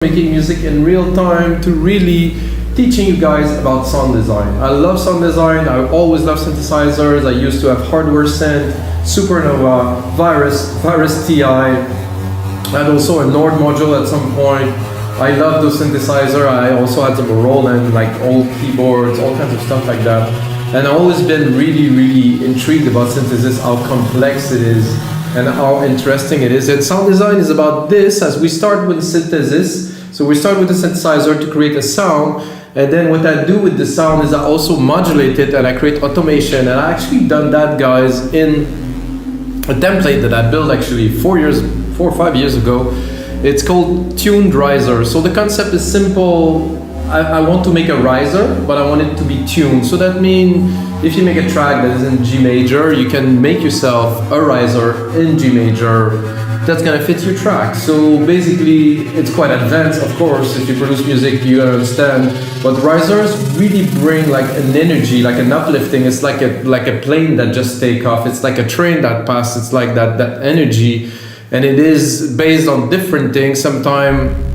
making music in real time to really teaching you guys about sound design. I love sound design. I always love synthesizers. I used to have hardware synth, Supernova, Virus TI, and also a Nord module at some point. I love those synthesizers. I also had some Roland, like old keyboards, all kinds of stuff like that. And I've always been really intrigued about synthesis, how complex it is and how interesting it is. And sound design is about this, as we start with synthesis. So we start with the synthesizer to create a sound, and then what I do with the sound is I also modulate it and I create automation. And I actually done that, guys, in a template that I built actually 4 or 5 years ago. It's called tuned riser. So the concept is simple. I want to make a riser, but I want it to be tuned. So that means if you make a track that is in G major, you can make yourself a riser in G major that's gonna fit your track. So basically, it's quite advanced, of course. If you produce music, you gotta understand. But risers really bring like an energy, like an uplifting. It's like a plane that just take off. It's like a train that passes. It's like that energy, and it is based on different things. Sometimes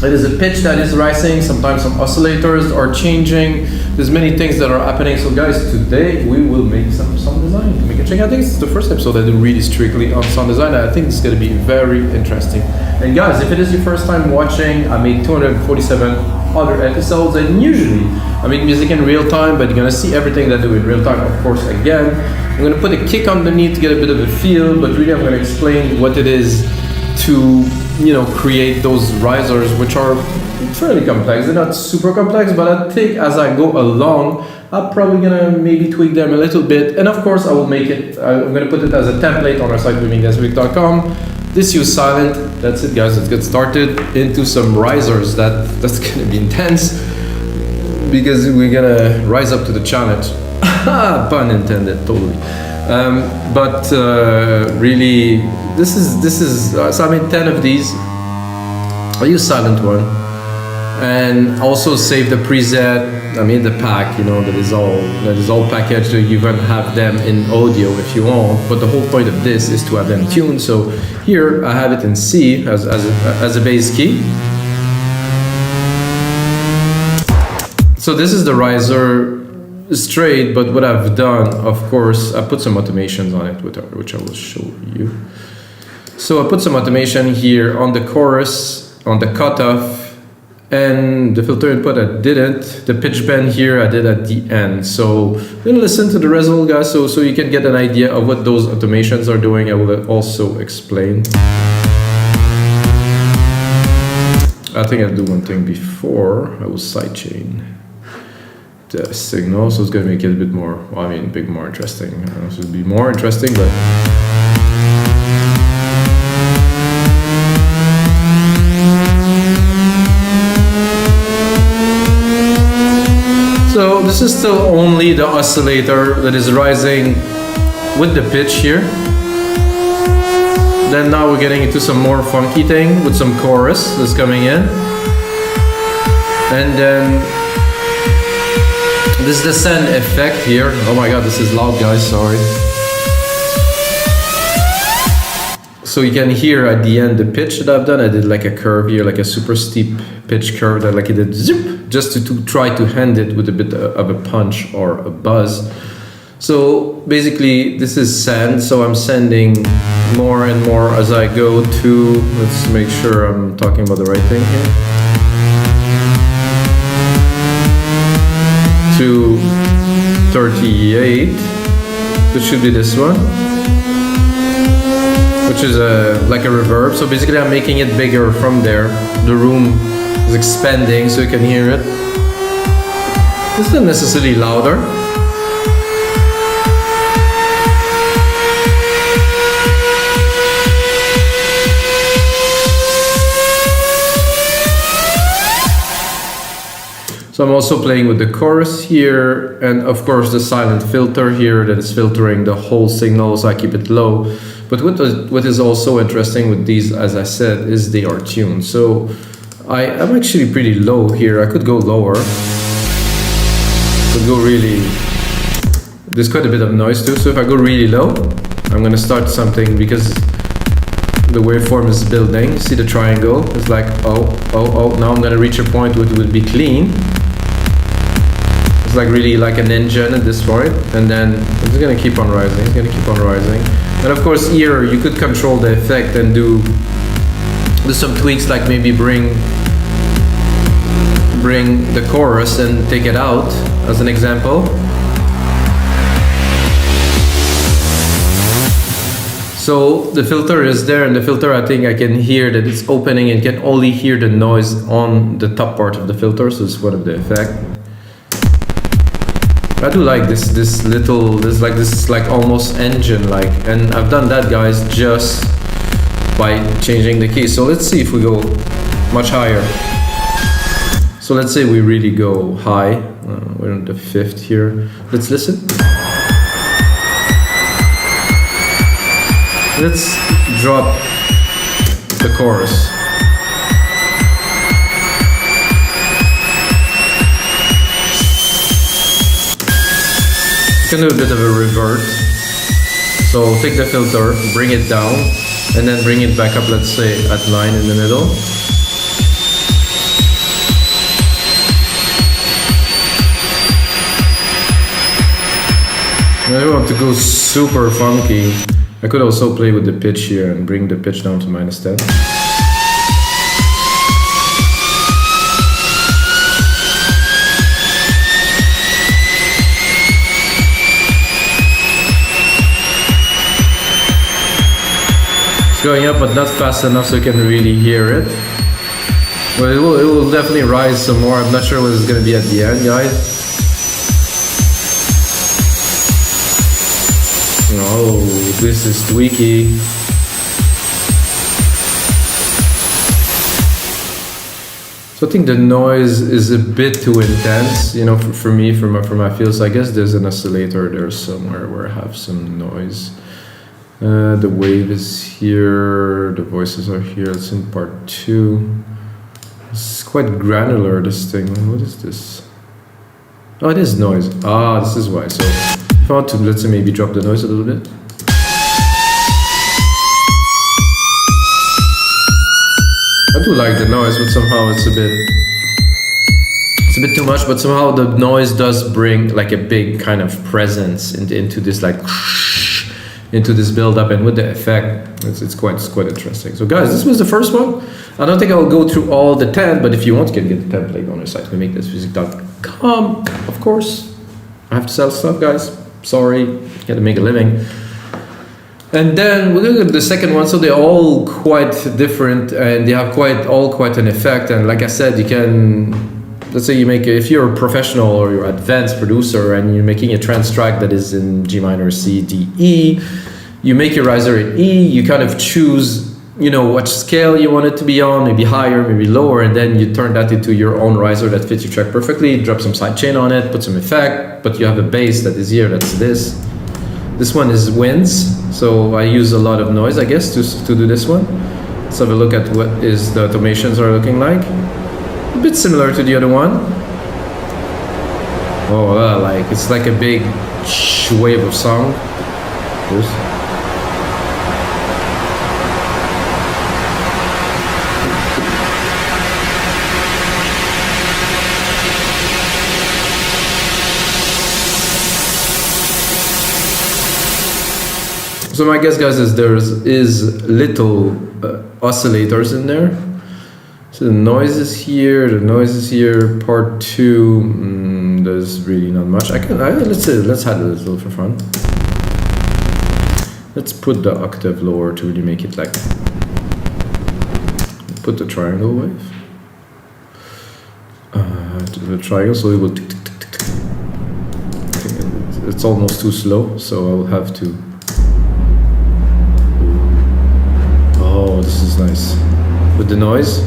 it is a pitch that is rising, sometimes some oscillators are changing. There's many things that are happening. So guys, today we will make some sound design to make a check. I think it's the first episode I do really strictly on sound design. I think it's gonna be very interesting. And guys, if it is your first time watching, I made 247 other episodes, and usually I make music in real time, but you're gonna see everything that I do in real time, of course. Again, I'm gonna put a kick underneath to get a bit of a feel, but really I'm gonna explain what it is to, create those risers, which are fairly complex. They're not super complex, but I think as I go along, I'm probably gonna maybe tweak them a little bit. And of course, I will make it, I'm gonna put it as a template on our site, boomingdancweek.com. This use Sylenth. That's it, guys. Let's get started into some risers. That's gonna be intense because we're gonna rise up to the challenge. Pun intended, totally. But really, this is so I made 10 of these. I use Sylenth one, and also save the preset. I mean the pack, that is all packaged. So you can have them in audio if you want. But the whole point of this is to have them tuned. So here I have it in C as a bass key. So this is the riser straight, but what I've done, of course, I put some automations on it, which I will show you. So I put some automation here on the chorus, on the cutoff, and the filter input I didn't. The pitch bend here I did at the end. So we're gonna listen to the result, guys, so you can get an idea of what those automations are doing. I will also explain. I think I'll do one thing before. I will sidechain the signal, so it's going to make it a bit more, more interesting. So it'll be more interesting, but so this is still only the oscillator that is rising with the pitch here. Then now we're getting into some more funky thing with some chorus that's coming in, and then this is the send effect here. Oh my god, this is loud, guys, sorry. So you can hear at the end the pitch that I've done. I did like a curve here, like a super steep pitch curve that like it did zoop, just to try to hand it with a bit of a punch or a buzz. So basically this is send, so I'm sending more and more as I go to, let's make sure I'm talking about the right thing here. To 38, which should be this one, which is like a reverb. So basically I'm making it bigger from there. The room is expanding so you can hear it. It's not necessarily louder. So I'm also playing with the chorus here, and of course the Sylenth filter here that is filtering the whole signal, so I keep it low. But what is also interesting with these, as I said, is they are tuned. So I'm actually pretty low here. I could go lower. Could go really. There's quite a bit of noise too. So if I go really low, I'm gonna start something because the waveform is building. See the triangle? It's like, oh, now I'm gonna reach a point where it will be clean. It's like really like an engine at this point, and then it's gonna keep on rising, it's gonna keep on rising. And of course here you could control the effect and do some tweaks, like maybe bring the chorus and take it out as an example. So the filter is there, and the filter, I think I can hear that it's opening and can only hear the noise on the top part of the filter, so it's one of the effect. I do like this like almost engine like, and I've done that, guys, just by changing the key. So let's see if we go much higher. So let's say we really go high. We're on the 5th here. Let's listen. Let's drop the chorus. You can do a bit of a revert. So take the filter, bring it down, and then bring it back up, let's say at 9 in the middle. Now I want to go super funky. I could also play with the pitch here and bring the pitch down to -10. It's going up, but not fast enough so you can really hear it. But it will definitely rise some more. I'm not sure what it's going to be at the end, guys. Oh, this is tweaky. So I think the noise is a bit too intense, you know, for me, for my feels. I guess there's an oscillator there somewhere where I have some noise. The wave is here, the voices are here. It's in part 2. It's quite granular, this thing. What is this? Oh, it is noise. Ah, this is why. So if I want to, let's say, maybe drop the noise a little bit. I do like the noise, but somehow it's a bit too much, but somehow the noise does bring like a big kind of presence into this, like into this build up, and with the effect, it's quite interesting. So guys, this was the first one. I don't think I'll go through all the 10, but if you want, you can get the template on our site, wemakeThismusic.com. Of course, I have to sell stuff, guys. Sorry, gotta make a living. And then we're gonna go to the second one. So they're all quite different, and they have all quite an effect. And like I said, you can, let's say you make, if you're a professional or you're an advanced producer and you're making a trance track that is in G minor, C, D, E, you make your riser in E, you kind of choose, you know, what scale you want it to be on, maybe higher, maybe lower, and then you turn that into your own riser that fits your track perfectly, drop some sidechain on it, put some effect, but you have a bass that is here, that's this. This one is winds, so I use a lot of noise, I guess, to do this one. Let's have a look at what is the automations are looking like. A bit similar to the other one. Oh, like it's like a big wave of sound. Oops. So my guess, guys, is there is little oscillators in there. So the noise is here, the noise is here. Part 2, there's really not much. Let's add a little for fun. Let's put the octave lower to really make it like. Put the triangle wave. To the triangle, so it will. Tick, tick, tick, tick, tick. It's almost too slow, so I'll have to. Oh, this is nice. With the noise.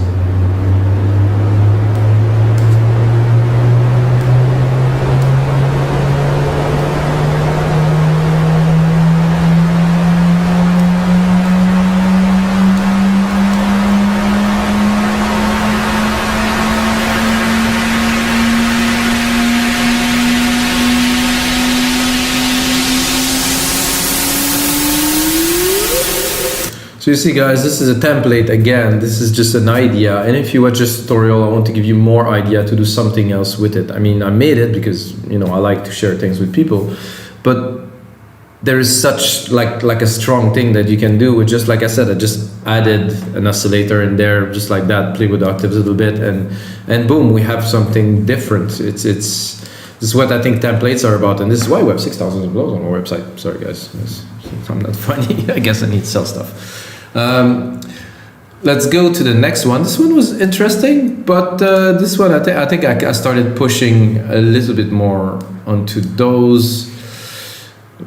So you see guys, this is a template again, this is just an idea, and if you watch this tutorial I want to give you more idea to do something else with it. I mean, I made it because, you know, I like to share things with people, but there is such like a strong thing that you can do with, just like I said, I just added an oscillator in there just like that, play with octaves a little bit, and boom, we have something different. This is what I think templates are about, and this is why we have 6,000 blows on our website. Sorry guys, I'm not funny. I guess I need to sell stuff. Let's go to the next one. This one was interesting, but this one I think I started pushing a little bit more onto those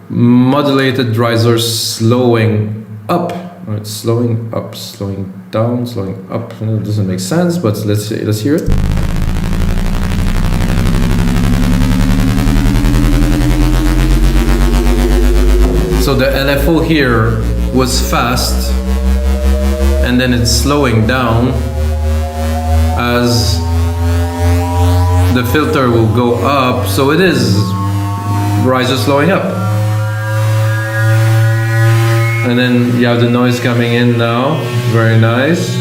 modulated risers, slowing up. Right, slowing up, slowing down, slowing up. It doesn't make sense, but let's hear it. So the LFO here was fast, and then it's slowing down as the filter will go up. So it is riser slowing up. And then you have the noise coming in now, very nice.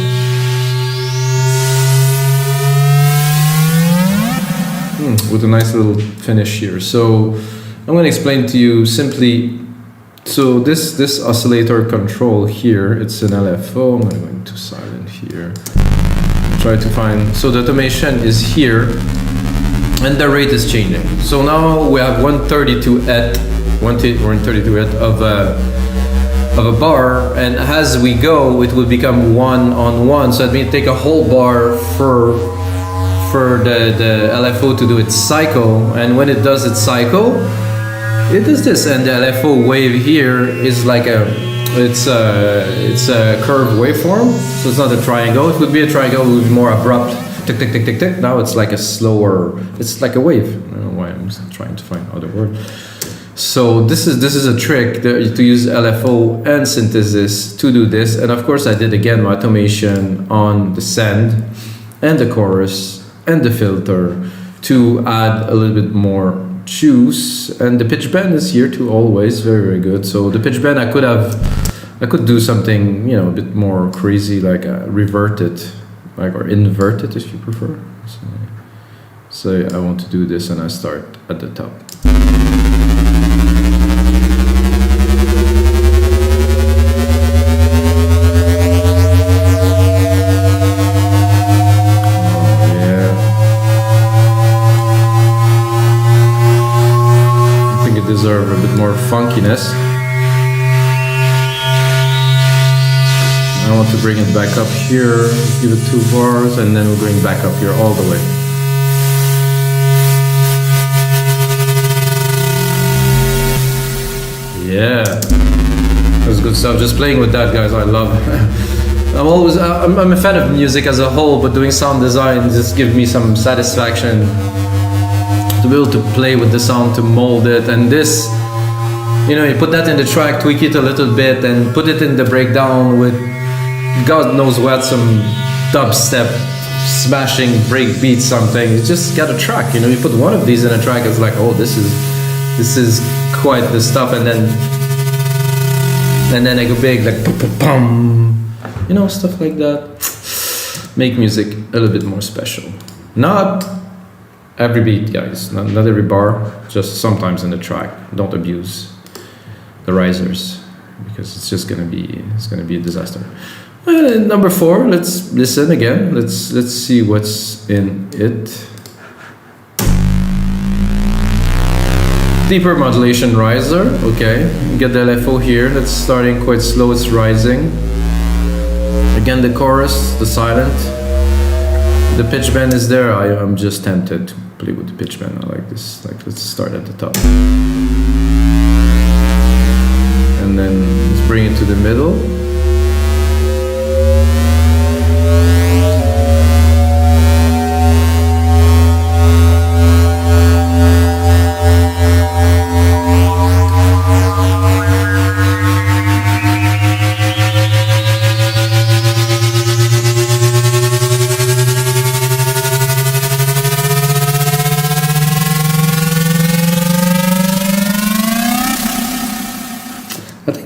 With a nice little finish here. So I'm going to explain to you simply. So this oscillator control here, it's an LFO. I'm going to go into Sylenth here. Try to find, so the automation is here, and the rate is changing. So now we have 132 of a bar, and as we go it will become 1 on 1. So that means take a whole bar for the LFO to do its cycle, and when it does its cycle it does this, and the LFO wave here is like it's a curved waveform, so it's not a triangle. It would be a triangle with more abrupt tick tick tick tick tick. Now it's like a slower, it's like a wave. I don't know why I'm trying to find other word. So this is a trick to use LFO and synthesis to do this. And of course I did again my automation on the send and the chorus and the filter to add a little bit more juice. And the pitch bend is here too, always very good. So the pitch bend I could do something, you know, a bit more crazy, like revert it, like, or invert it if you prefer. So I want to do this, and I start at the top. Deserve a bit more funkiness. I want to bring it back up here, give it 2 bars, and then we'll bring back up here all the way. Yeah, that's good stuff. Just playing with that, guys, I love it. I'm a fan of music as a whole, but doing sound design just gives me some satisfaction to be able to play with the sound, to mold it. And this, you know, you put that in the track, tweak it a little bit, and put it in the breakdown with God knows what, some dubstep, smashing break beat, something. You just got a track, you know. You put one of these in a track, it's like, oh, this is quite the stuff. And then I go big, like pum, you know, stuff like that. Make music a little bit more special. Not every beat, guys, not every bar, just sometimes in the track. Don't abuse the risers, because it's just gonna be a disaster. Number 4, let's listen again. Let's see what's in it. Deeper modulation riser. Okay, you get the LFO here. That's starting quite slow. It's rising. Again, the chorus, the Sylenth. The pitch bend is there. I'm just tempted to play with the pitch bend. I like this. Like, let's start at the top, and then let's bring it to the middle.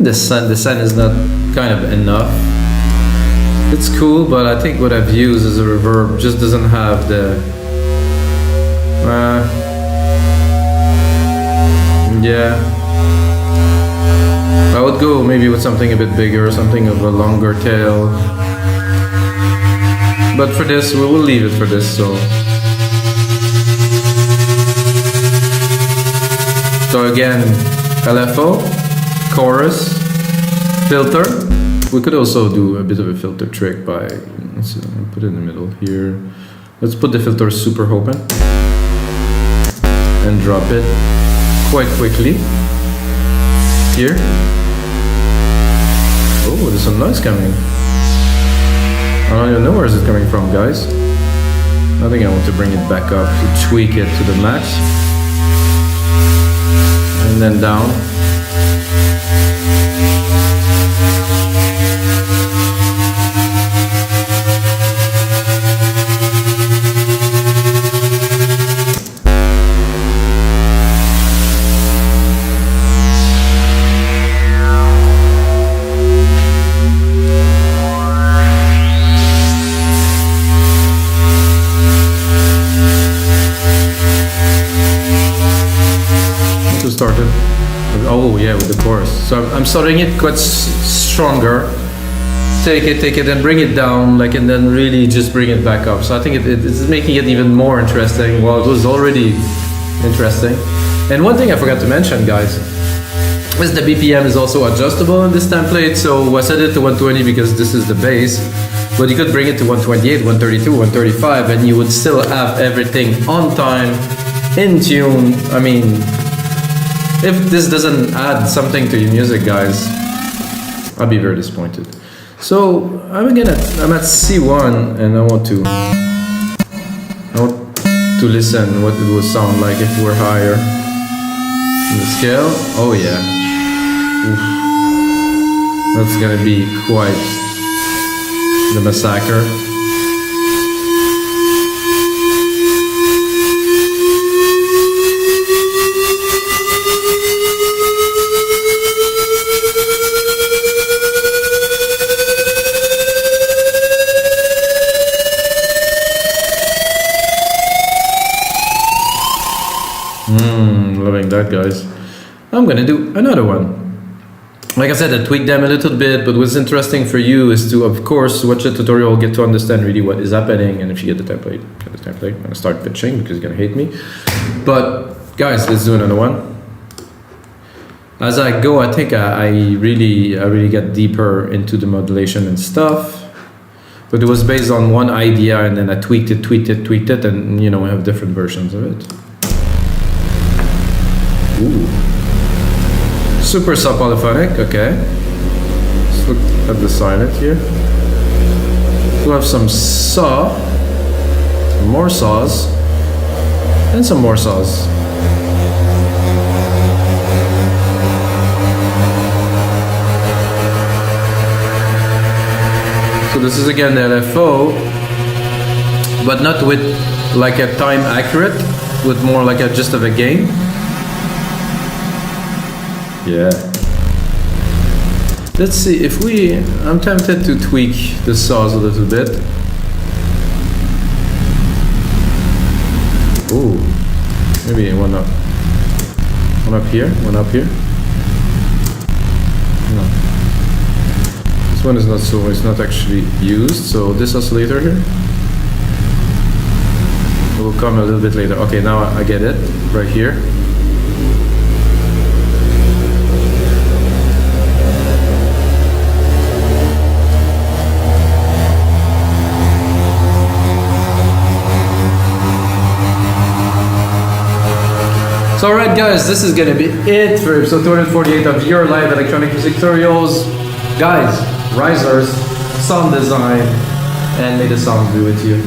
Even the sun is not kind of enough. It's cool, but I think what I've used as a reverb just doesn't have the... yeah. I would go maybe with something a bit bigger, something of a longer tail. But for this, we will leave it for this, so... So again, LFO, chorus, filter. We could also do a bit of a filter trick by, let's put it in the middle here. Let's put the filter super open and drop it quite quickly here. Oh, there's some noise coming. I don't even know where is it coming from, guys. I think I want to bring it back up to tweak it to the max. And then down. Started. Oh yeah, with the chorus. So I'm starting it quite stronger. Take it and bring it down, like, and then really just bring it back up. So I think it's making it even more interesting. Well, it was already interesting. And one thing I forgot to mention, guys, is the BPM is also adjustable in this template. So I set it to 120 because this is the bass, but you could bring it to 128, 132, 135, and you would still have everything on time, in tune. I mean, if this doesn't add something to your music, guys, I'll be very disappointed. So I'm at C1, and I want to listen what it would sound like if we're higher in the scale. Oh yeah, oof. That's gonna be quite the massacre. Loving that, guys. I'm gonna do another one. Like I said, I tweaked them a little bit, but what's interesting for you is to, of course, watch the tutorial, get to understand really what is happening, and if you get the template, I'm gonna start pitching because you're gonna hate me. But guys, let's do another one. As I go, I think I really get deeper into the modulation and stuff. But it was based on one idea, and then I tweaked it, and you know, we have different versions of it. Ooh. Supersaw Polyphonic, okay. Let's look at the Sylenth here. We'll have some saw, some more saws, and some more saws. So this is again the LFO, but not with like a time accurate, with more like a just of a gain. Yeah. Let's see if I'm tempted to tweak the saws a little bit. Ooh, maybe one up here, one up here. No, this one is not so. It's not actually used. So this oscillator here will come a little bit later. Okay, now I get it right here. So alright guys, this is gonna be it for episode 248 of your live electronic music tutorials. Guys, risers, sound design, and may the sound be with you.